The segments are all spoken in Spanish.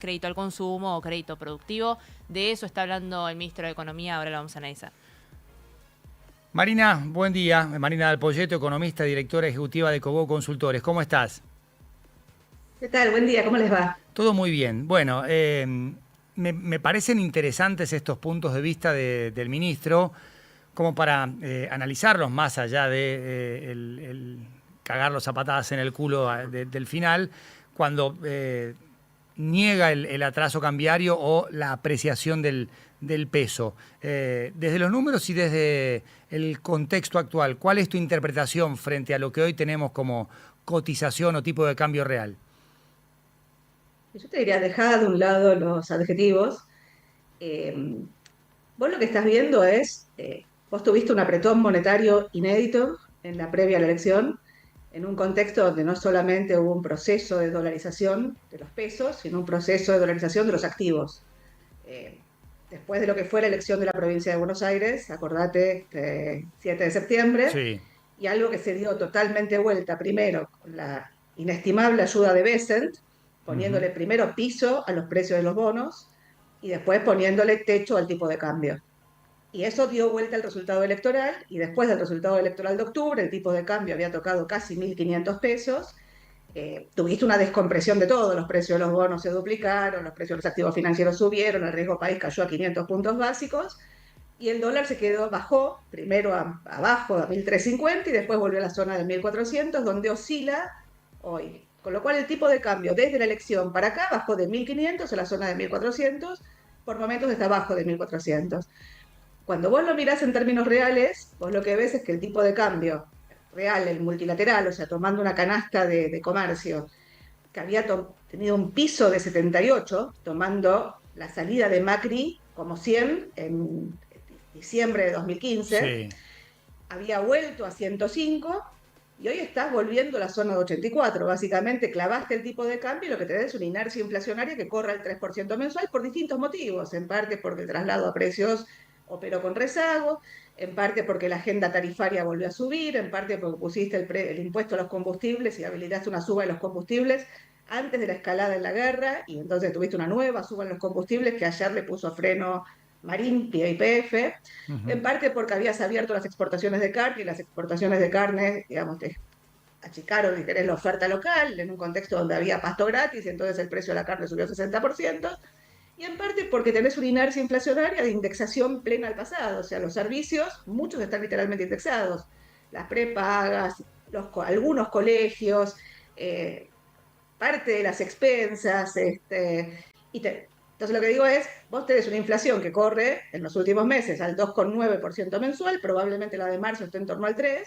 crédito al consumo o crédito productivo. De eso está hablando el ministro de Economía, ahora lo vamos a analizar. Marina, buen día. Marina Del Poyeto, economista, directora ejecutiva de Cobo Consultores. ¿Cómo estás? ¿Qué tal? Buen día, ¿cómo les va? Todo muy bien. Bueno, me parecen interesantes estos puntos de vista del ministro, como para analizarlos más allá de el cagar los zapatadas en el culo del final, cuando niega el atraso cambiario o la apreciación del peso. Desde los números y desde el contexto actual, ¿cuál es tu interpretación frente a lo que hoy tenemos como cotización o tipo de cambio real? Yo te diría, dejá de un lado los adjetivos. Eh, Vos lo que estás viendo es, vos tuviste un apretón monetario inédito en la previa a la elección, en un contexto donde no solamente hubo un proceso de dolarización de los pesos, sino un proceso de dolarización de los activos. Eh, Después de lo que fue la elección de la provincia de Buenos Aires, acordate, 7 de septiembre, Sí. y algo que se dio totalmente vuelta, primero con la inestimable ayuda de Bessent, Ujú. poniéndole primero piso a los precios de los bonos y después poniéndole techo al tipo de cambio. Y eso dio vuelta al resultado electoral, y después del resultado electoral de octubre, el tipo de cambio había tocado casi 1.500 pesos. Tuviste una descompresión de todo, los precios de los bonos se duplicaron, los precios de los activos financieros subieron, el riesgo país cayó a 500 puntos básicos, y el dólar se quedó, bajó primero abajo a 1.350 y después volvió a la zona de 1.400, donde oscila hoy. Con lo cual el tipo de cambio desde la elección para acá bajó de 1.500 a la zona de 1.400, por momentos está abajo de 1.400. Cuando vos lo mirás en términos reales, vos lo que ves es que el tipo de cambio real, el multilateral, o sea, tomando una canasta de comercio, que había tenido un piso de 78, tomando la salida de Macri como 100 en diciembre de 2015, Sí, había vuelto a 105 y hoy estás volviendo a la zona de 84. Básicamente clavaste el tipo de cambio y lo que te da es una inercia inflacionaria que corre al 3% mensual por distintos motivos, en parte porque el traslado a precios operó con rezago, en parte porque la agenda tarifaria volvió a subir, en parte porque pusiste el impuesto a los combustibles y habilitaste una suba de los combustibles antes de la escalada en la guerra, y entonces tuviste una nueva suba en los combustibles que ayer le puso freno Marín, YPF, en parte porque habías abierto las exportaciones de carne, y las exportaciones de carne, digamos, te achicaron, si querés, la oferta local en un contexto donde había pasto gratis, y entonces el precio de la carne subió 60%, y en parte porque tenés una inercia inflacionaria de indexación plena al pasado, o sea, los servicios, muchos están literalmente indexados, las prepagas, algunos colegios, eh, parte de las expensas, entonces lo que digo es, vos tenés una inflación que corre en los últimos meses al 2,9% mensual, probablemente la de marzo esté en torno al 3%,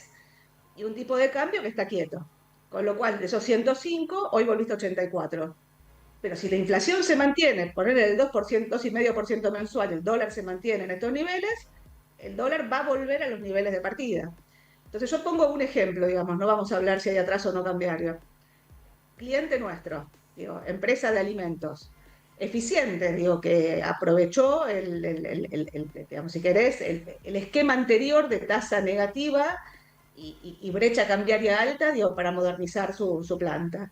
y un tipo de cambio que está quieto. Con lo cual, de esos 105, hoy volviste a 84. Pero si la inflación se mantiene, poner el 2%, 2,5% mensual, el dólar se mantiene en estos niveles, el dólar va a volver a los niveles de partida. Entonces yo pongo un ejemplo, digamos, no vamos a hablar si hay atraso o no cambiario. Cliente nuestro, digo, empresa de alimentos, eficiente, digo, que aprovechó digamos, si querés, el esquema anterior de tasa negativa y brecha cambiaria alta, digo, para modernizar su planta.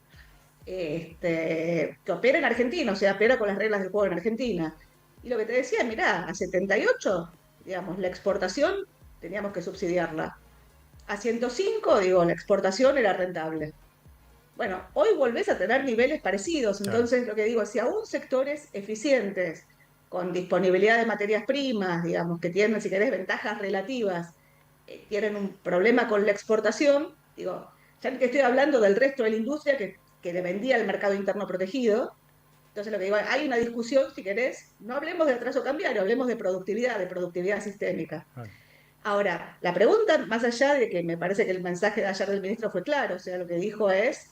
Que opera en Argentina, o sea, opera con las reglas del juego en Argentina. Y lo que te decía, mirá, a 78, digamos, la exportación teníamos que subsidiarla. A 105, digo, la exportación era rentable. Bueno, hoy volvés a tener niveles parecidos, claro. entonces lo que digo, si aún sectores eficientes, con disponibilidad de materias primas, digamos, que tienen, si querés, ventajas relativas, tienen un problema con la exportación, digo, ya que estoy hablando del resto de la industria que le vendía al mercado interno protegido, entonces lo que digo, hay una discusión, si querés, no hablemos de atraso cambiario, hablemos de productividad sistémica. Claro. Ahora, la pregunta, más allá de que me parece que el mensaje de ayer del ministro fue claro, o sea, lo que dijo es,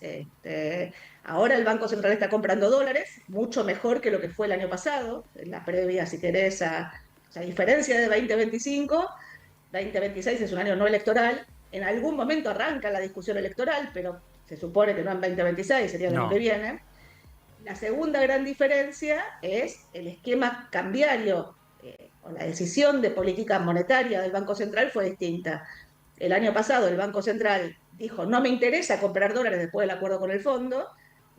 ahora el Banco Central está comprando dólares, mucho mejor que lo que fue el año pasado, en la previa, si querés, o sea, a diferencia de 2025, 2026 es un año no electoral, en algún momento arranca la discusión electoral, pero se supone que no en 2026, sería el año que No, viene. La segunda gran diferencia es el esquema cambiario, o la decisión de política monetaria del Banco Central fue distinta. El año pasado el Banco Central dijo, no me interesa comprar dólares después del acuerdo con el fondo,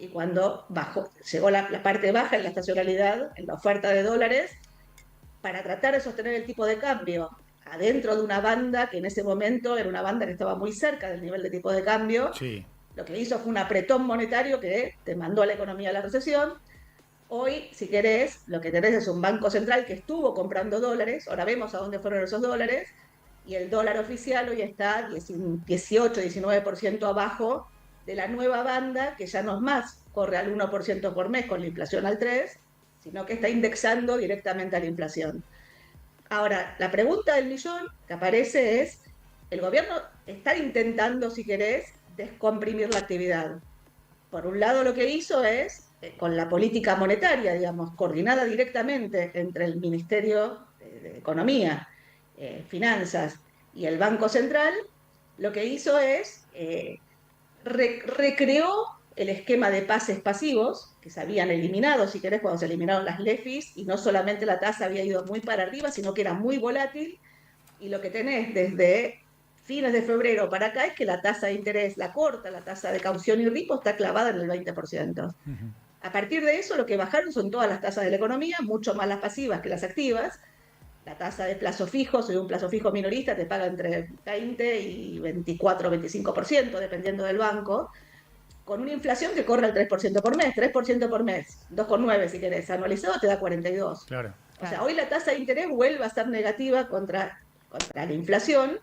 y cuando llegó la parte baja en la estacionalidad, en la oferta de dólares, para tratar de sostener el tipo de cambio adentro de una banda que en ese momento era una banda que estaba muy cerca del nivel de tipo de cambio, Sí. lo que hizo fue un apretón monetario que te mandó a la economía a la recesión. Hoy, si querés, lo que tenés es un banco central que estuvo comprando dólares, ahora vemos a dónde fueron esos dólares, y el dólar oficial hoy está 18-19% abajo de la nueva banda, que ya no es más, corre al 1% por mes con la inflación al 3%, sino que está indexando directamente a la inflación. Ahora, la pregunta del millón que aparece es, el gobierno está intentando, si querés, descomprimir la actividad. Por un lado, lo que hizo es, con la política monetaria, digamos, coordinada directamente entre el Ministerio de Economía, Finanzas y el Banco Central, lo que hizo es recreó el esquema de pases pasivos, que se habían eliminado, si querés, cuando se eliminaron las LEFIs, y no solamente la tasa había ido muy para arriba, sino que era muy volátil, y lo que tenés desde fines de febrero para acá es que la tasa de interés, la corta, la tasa de caución y ripo está clavada en el 20%. A partir de eso, lo que bajaron son todas las tasas de la economía, mucho más las pasivas que las activas. La tasa de plazo fijo, si un plazo fijo minorista te paga entre 20 y 24 25%, dependiendo del banco, con una inflación que corre al 3% por mes, 3% por mes, 2,9 si querés, anualizado te da 42. Claro. O sea, Claro. hoy la tasa de interés vuelve a ser negativa contra la inflación,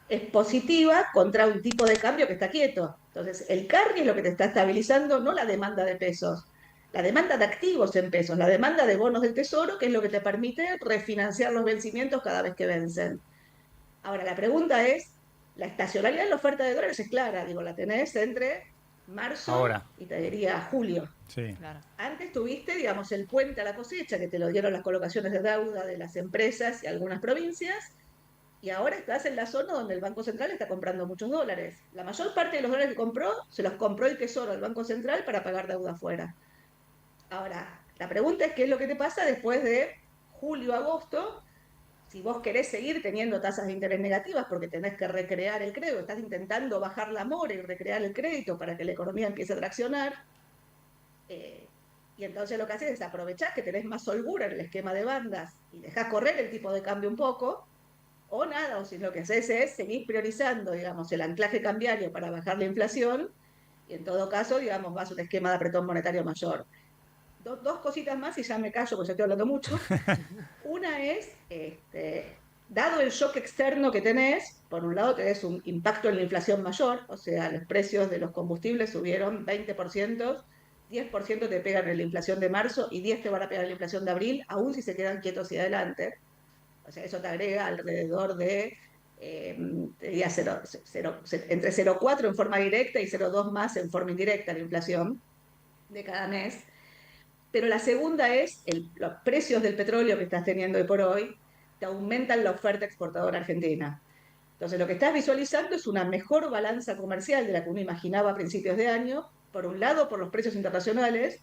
es positiva contra un tipo de cambio que está quieto. Entonces, el carry es lo que te está estabilizando, no la demanda de pesos, la demanda de activos en pesos, la demanda de bonos del tesoro, que es lo que te permite refinanciar los vencimientos cada vez que vencen. Ahora, la pregunta es, la estacionalidad en la oferta de dólares es clara, digo, la tenés entre marzo Ahora. y te diría julio. Sí. Claro. Antes tuviste, digamos, el puente a la cosecha, que te lo dieron las colocaciones de deuda de las empresas y algunas provincias, y ahora estás en la zona donde el Banco Central está comprando muchos dólares. La mayor parte de los dólares que compró, se los compró el Tesoro, el Banco Central, para pagar deuda afuera. Ahora, la pregunta es qué es lo que te pasa después de julio, agosto, si vos querés seguir teniendo tasas de interés negativas porque tenés que recrear el crédito, estás intentando bajar la mora y recrear el crédito para que la economía empiece a traccionar, eh, y entonces lo que haces es aprovechar que tenés más holgura en el esquema de bandas y dejás correr el tipo de cambio un poco, o nada, o si lo que haces es seguir priorizando, digamos, el anclaje cambiario para bajar la inflación, y en todo caso, digamos, vas a un esquema de apretón monetario mayor. Dos cositas más y ya me callo porque ya estoy hablando mucho. Una es, dado el shock externo que tenés, por un lado tenés un impacto en la inflación mayor, o sea, los precios de los combustibles subieron 20%, 10% te pegan en la inflación de marzo y 10% te van a pegar en la inflación de abril, aún si se quedan quietos y adelante. O sea, eso te agrega alrededor de, te diría entre 0,4 en forma directa y 0,2 más en forma indirecta la inflación de cada mes. Pero la segunda es los precios del petróleo que estás teniendo hoy por hoy, te aumentan la oferta exportadora argentina. Entonces, lo que estás visualizando es una mejor balanza comercial de la que uno imaginaba a principios de año, por un lado por los precios internacionales,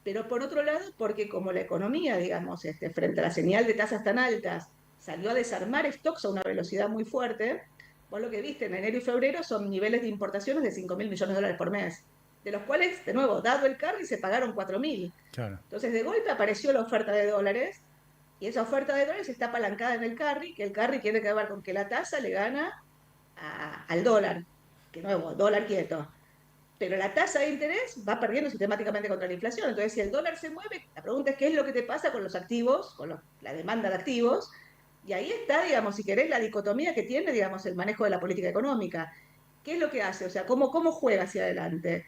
pero por otro lado porque como la economía, digamos, frente a la señal de tasas tan altas, salió a desarmar stocks a una velocidad muy fuerte, vos lo que viste en enero y febrero son niveles de importaciones de 5.000 millones de dólares por mes, de los cuales, de nuevo, dado el carry, se pagaron 4.000. Claro. Entonces, de golpe apareció la oferta de dólares, y esa oferta de dólares está apalancada en el carry, que el carry tiene que ver con que la tasa le gana al dólar, que nuevo, dólar quieto. Pero la tasa de interés va perdiendo sistemáticamente contra la inflación. Entonces, si el dólar se mueve, la pregunta es qué es lo que te pasa con los activos, con la demanda de activos, y ahí está, digamos, si querés, la dicotomía que tiene, digamos, el manejo de la política económica. ¿Qué es lo que hace? O sea, ¿cómo juega hacia adelante?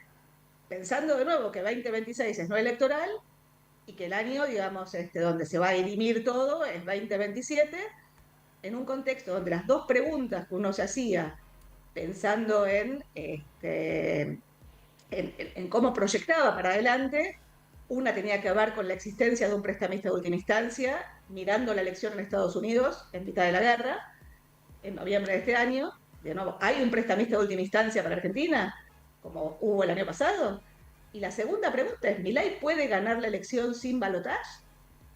Pensando de nuevo que 2026 es no electoral, y que el año, digamos, donde se va a dirimir todo es 2027, en un contexto donde las dos preguntas que uno se hacía pensando en cómo proyectaba para adelante, una tenía que ver con la existencia de un prestamista de última instancia, mirando la elección en Estados Unidos en mitad de la guerra, en noviembre de este año. De nuevo, ¿hay un prestamista de última instancia para Argentina, como hubo el año pasado? Y la segunda pregunta es, ¿Milei puede ganar la elección sin balotaje?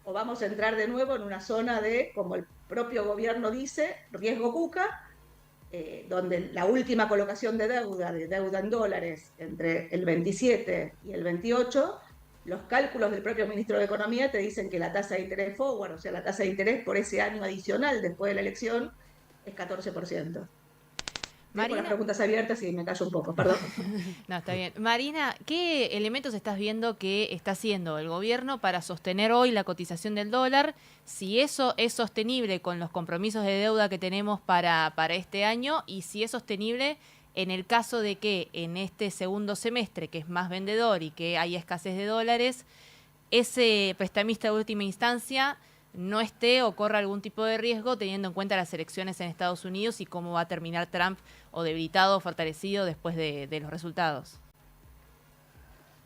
¿O vamos a entrar de nuevo en una zona de, como el propio gobierno dice, riesgo cuca, donde la última colocación de deuda en dólares entre el 27 y el 28, los cálculos del propio ministro de Economía te dicen que la tasa de interés forward, o sea, la tasa de interés por ese año adicional después de la elección, es 14%. Tengo las Marina, preguntas abiertas y me callo un poco, perdón. no, está bien. Marina, ¿qué elementos estás viendo que está haciendo el gobierno para sostener hoy la cotización del dólar? Si eso es sostenible con los compromisos de deuda que tenemos para este año y si es sostenible en el caso de que en este segundo semestre, que es más vendedor y que hay escasez de dólares, ese prestamista de última instancia no esté o corra algún tipo de riesgo teniendo en cuenta las elecciones en Estados Unidos y cómo va a terminar Trump o debilitado o fortalecido después de los resultados.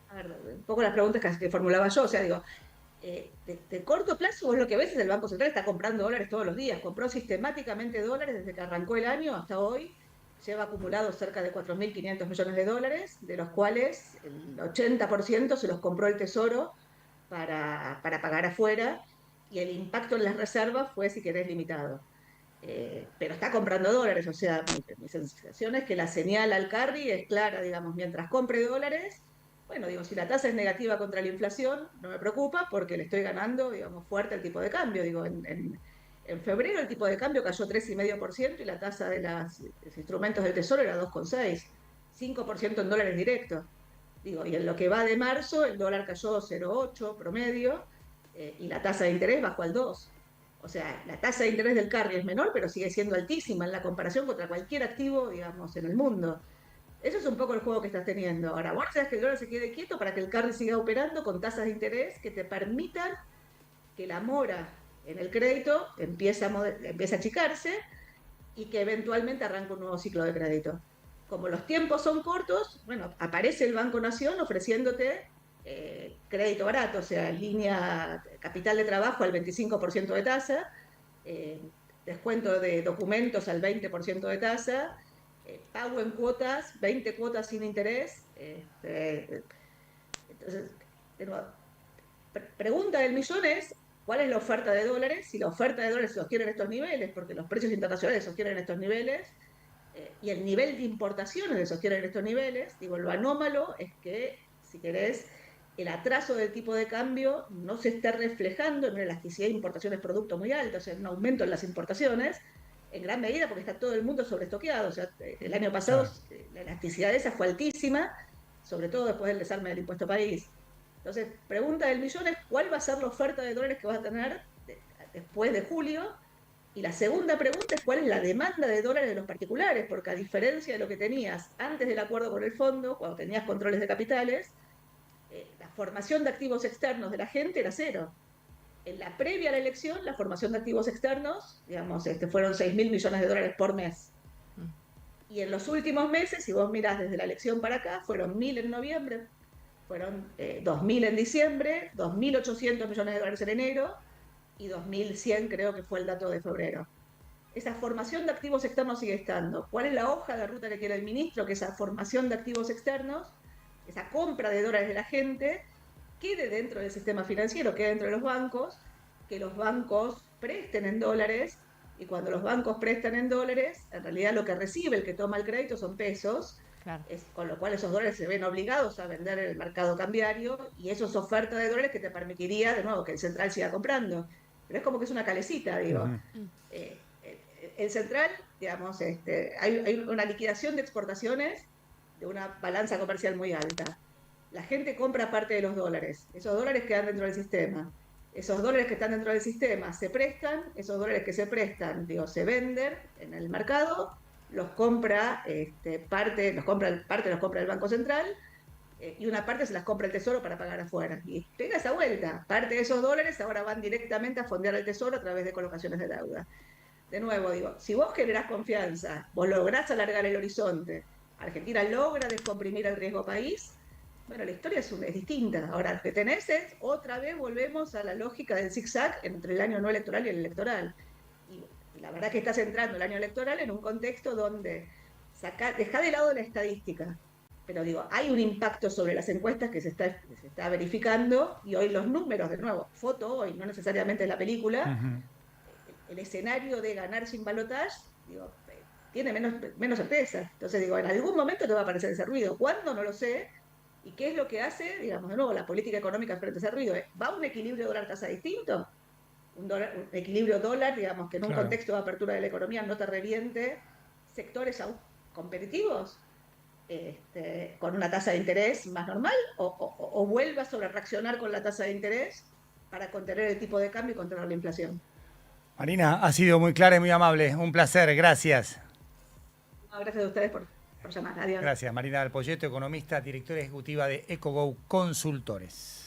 A ver, un poco las preguntas que formulaba yo, o sea, digo, de corto plazo vos lo que ves es el Banco Central está comprando dólares todos los días, compró sistemáticamente dólares desde que arrancó el año hasta hoy, lleva acumulado cerca de 4.500 millones de dólares, de los cuales el 80% se los compró el Tesoro para pagar afuera, y el impacto en las reservas fue, si querés, limitado. Pero está comprando dólares, o sea, mi sensación es que la señal al carry es clara, digamos, mientras compre dólares, bueno, digo, si la tasa es negativa contra la inflación, no me preocupa porque le estoy ganando, digamos, fuerte el tipo de cambio. Digo, en febrero el tipo de cambio cayó 3,5% y la tasa de los instrumentos del Tesoro era 2,6%, 5% en dólares directos. Digo, y en lo que va de marzo, el dólar cayó 0,8 promedio, y la tasa de interés bajó al 2. O sea, la tasa de interés del carry es menor, pero sigue siendo altísima en la comparación contra cualquier activo, digamos, en el mundo. Eso es un poco el juego que estás teniendo. Ahora, vos sabés que el dólar se quede quieto para que el carry siga operando con tasas de interés que te permitan que la mora en el crédito empiece a achicarse y que eventualmente arranque un nuevo ciclo de crédito. Como los tiempos son cortos, bueno, aparece el Banco Nación ofreciéndote crédito barato, o sea, línea capital de trabajo al 25% de tasa, eh, descuento de documentos al 20% de tasa, pago en cuotas, 20 cuotas sin interés. Entonces, de nuevo, pregunta del millón es, ¿cuál es la oferta de dólares? Si la oferta de dólares se sostiene en estos niveles, porque los precios internacionales se sostienen en estos niveles, y el nivel de importaciones se sostiene en estos niveles, digo, lo anómalo es que, si querés, el atraso del tipo de cambio no se está reflejando en una elasticidad de importaciones producto muy alta, o sea, en un aumento en las importaciones, en gran medida porque está todo el mundo sobreestoqueado. O sea, el año pasado la elasticidad de esa fue altísima, sobre todo después del desarme del impuesto país. Entonces, pregunta del millón es, ¿cuál va a ser la oferta de dólares que vas a tener después de julio? Y la segunda pregunta es, ¿cuál es la demanda de dólares de los particulares? Porque a diferencia de lo que tenías antes del acuerdo con el fondo, cuando tenías controles de capitales, la formación de activos externos de la gente era cero. En la previa a la elección, la formación de activos externos, digamos, fueron 6.000 millones de dólares por mes. Y en los últimos meses, si vos mirás desde la elección para acá, fueron 1.000 en noviembre, fueron 2.000 en diciembre, 2.800 millones de dólares en enero y 2.100 creo que fue el dato de febrero. Esa formación de activos externos sigue estando. ¿Cuál es la hoja de ruta que quiere el ministro? Que esa formación de activos externos, esa compra de dólares de la gente, quede dentro del sistema financiero, quede dentro de los bancos, que los bancos presten en dólares, y cuando los bancos prestan en dólares, en realidad lo que recibe el que toma el crédito son pesos, Claro. con lo cual esos dólares se ven obligados a vender en el mercado cambiario, y eso es oferta de dólares que te permitiría, de nuevo, que el central siga comprando. Pero es como que es una calecita, digo. El central, digamos, hay una liquidación de exportaciones de una balanza comercial muy alta. La gente compra parte de los dólares. Esos dólares quedan dentro del sistema. Esos dólares que están dentro del sistema se prestan. Esos dólares que se prestan, digo, se venden en el mercado. Los compra parte los compra el Banco Central, y una parte se las compra el Tesoro para pagar afuera. Y pega esa vuelta. Parte de esos dólares ahora van directamente a fondear el Tesoro a través de colocaciones de deuda. De nuevo, digo, si vos generás confianza, vos lográs alargar el horizonte, Argentina logra descomprimir el riesgo país, bueno, la historia es distinta. Ahora, lo que tenés es, otra vez volvemos a la lógica del zigzag entre el año no electoral y el electoral. Y la verdad que estás entrando el año electoral en un contexto donde dejá de lado la estadística. Pero digo, hay un impacto sobre las encuestas que se está verificando, y hoy los números, de nuevo, foto hoy, no necesariamente la película, el escenario de ganar sin balotaje, digo, tiene menos certeza. Entonces digo, en algún momento te va a aparecer ese ruido. ¿Cuándo? No lo sé. ¿Y qué es lo que hace, digamos, de nuevo, la política económica frente a ese ruido? ¿Va a un equilibrio dólar-tasa distinto? Un equilibrio dólar, digamos, que en un Claro. contexto de apertura de la economía no te reviente sectores aún competitivos, con una tasa de interés más normal, o vuelva a sobre reaccionar con la tasa de interés para contener el tipo de cambio y contener la inflación. Marina, ha sido muy clara y muy amable. Un placer, gracias. No, gracias a ustedes por llamar. Adiós. Gracias, Marina del Poyeto, economista, directora ejecutiva de EcoGo Consultores.